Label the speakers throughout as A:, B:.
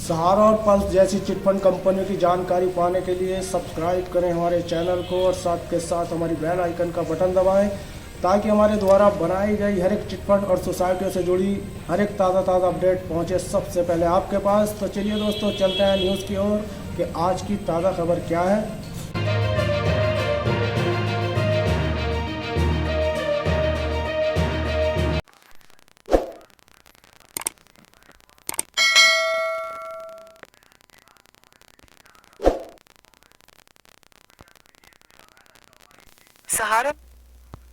A: सहारा और पल्स जैसी चिटफंड कंपनियों की जानकारी पाने के लिए सब्सक्राइब करें हमारे चैनल को और साथ के साथ हमारी बेल आइकन का बटन दबाएं ताकि हमारे द्वारा बनाई गई हर एक चिटफंड और सोसाइटियों से जुड़ी हर एक ताज़ा अपडेट पहुंचे सबसे पहले आपके पास। तो चलिए दोस्तों, चलते हैं न्यूज़ की ओर कि आज की ताज़ा खबर क्या है।
B: सहारा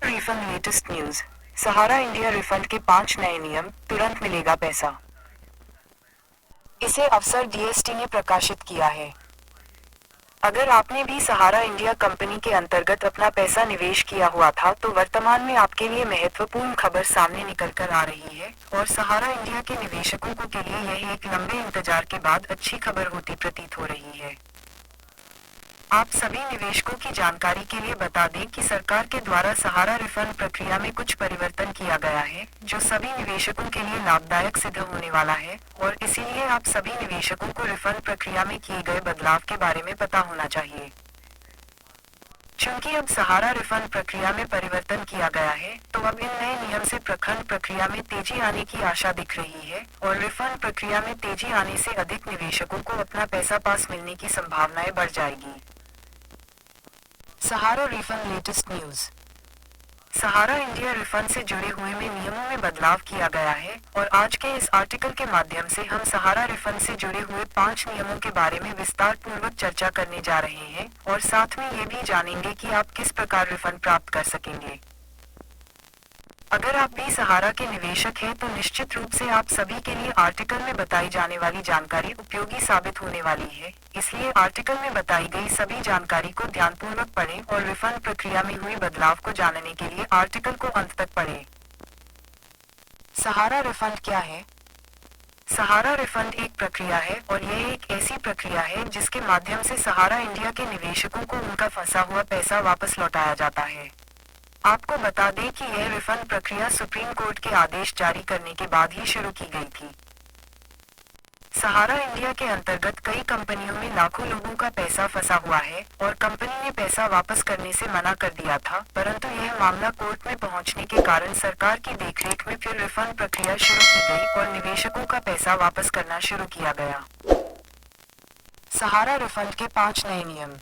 B: रिफंड लेटेस्ट न्यूज। सहारा इंडिया रिफंड के 5 नए नियम, तुरंत मिलेगा पैसा। इसे अफसर डीएसटी ने प्रकाशित किया है। अगर आपने भी सहारा इंडिया कंपनी के अंतर्गत अपना पैसा निवेश किया हुआ था तो वर्तमान में आपके लिए महत्वपूर्ण खबर सामने निकल कर आ रही है और सहारा इंडिया के निवेशकों के लिए यह एक लंबे इंतजार के बाद अच्छी खबर होती प्रतीत हो रही है। आप सभी निवेशकों की जानकारी के लिए बता दें कि सरकार के द्वारा सहारा रिफंड प्रक्रिया में कुछ परिवर्तन किया गया है जो सभी निवेशकों के लिए लाभदायक सिद्ध होने वाला है और इसीलिए आप सभी निवेशकों को रिफंड प्रक्रिया में किए गए बदलाव के बारे में पता होना चाहिए। चूंकि अब सहारा रिफंड प्रक्रिया में परिवर्तन किया गया है तो अब इन नए नियम से प्रखंड प्रक्रिया में तेजी आने की आशा दिख रही है और रिफंड प्रक्रिया में तेजी आने से अधिक निवेशकों को अपना पैसा पास मिलने की संभावनाएं बढ़ जाएगी। सहारा रिफंड लेटेस्ट न्यूज। सहारा इंडिया रिफंड से जुड़े हुए में नियमों में बदलाव किया गया है और आज के इस आर्टिकल के माध्यम से हम सहारा रिफंड से जुड़े हुए 5 नियमों के बारे में विस्तार पूर्वक चर्चा करने जा रहे हैं और साथ में ये भी जानेंगे कि आप किस प्रकार रिफंड प्राप्त कर सकेंगे। अगर आप भी सहारा के निवेशक हैं तो निश्चित रूप से आप सभी के लिए आर्टिकल में बताई जाने वाली जानकारी उपयोगी साबित होने वाली है, इसलिए आर्टिकल में बताई गई सभी जानकारी को ध्यानपूर्वक पढ़ें और रिफंड प्रक्रिया में हुई बदलाव को जानने के लिए आर्टिकल को अंत तक पढ़ें। सहारा रिफंड क्या है? सहारा रिफंड एक प्रक्रिया है और यह एक ऐसी प्रक्रिया है जिसके माध्यम से सहारा इंडिया के निवेशकों को उनका फंसा हुआ पैसा वापस लौटाया जाता है। आपको बता दें कि यह रिफंड प्रक्रिया सुप्रीम कोर्ट के आदेश जारी करने के बाद ही शुरू की गई थी। सहारा इंडिया के अंतर्गत कई कंपनियों में लाखों लोगों का पैसा फंसा हुआ है और कंपनी ने पैसा वापस करने से मना कर दिया था, परंतु यह मामला कोर्ट में पहुंचने के कारण सरकार की देखरेख में फिर रिफंड प्रक्रिया शुरू की गई और निवेशकों का पैसा वापस करना शुरू किया गया। सहारा रिफंड के 5 नए नियम।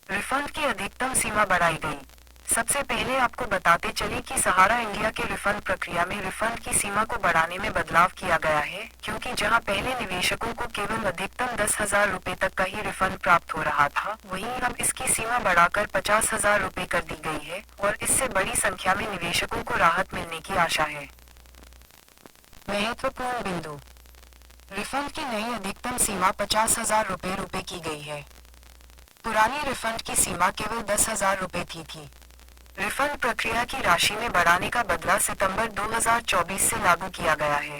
B: रिफंड की अधिकतम सीमा बढ़ाई गई। सबसे पहले आपको बताते चले कि सहारा इंडिया के रिफंड प्रक्रिया में रिफंड की सीमा को बढ़ाने में बदलाव किया गया है, क्योंकि जहां पहले निवेशकों को केवल अधिकतम 10,000 रुपये तक का ही रिफंड प्राप्त हो रहा था, वहीं अब इसकी सीमा बढ़ाकर 50,000 रुपये कर दी गई है और इससे बड़ी संख्या में निवेशकों को राहत मिलने की आशा है। महत्वपूर्ण बिंदु। रिफंड की नई अधिकतम सीमा 50,000 रुपये की गई है। पुरानी रिफंड की सीमा केवल 10,000 रुपये थी। रिफंड प्रक्रिया की राशि में बढ़ाने का बदला सितंबर 2024 से लागू किया गया है।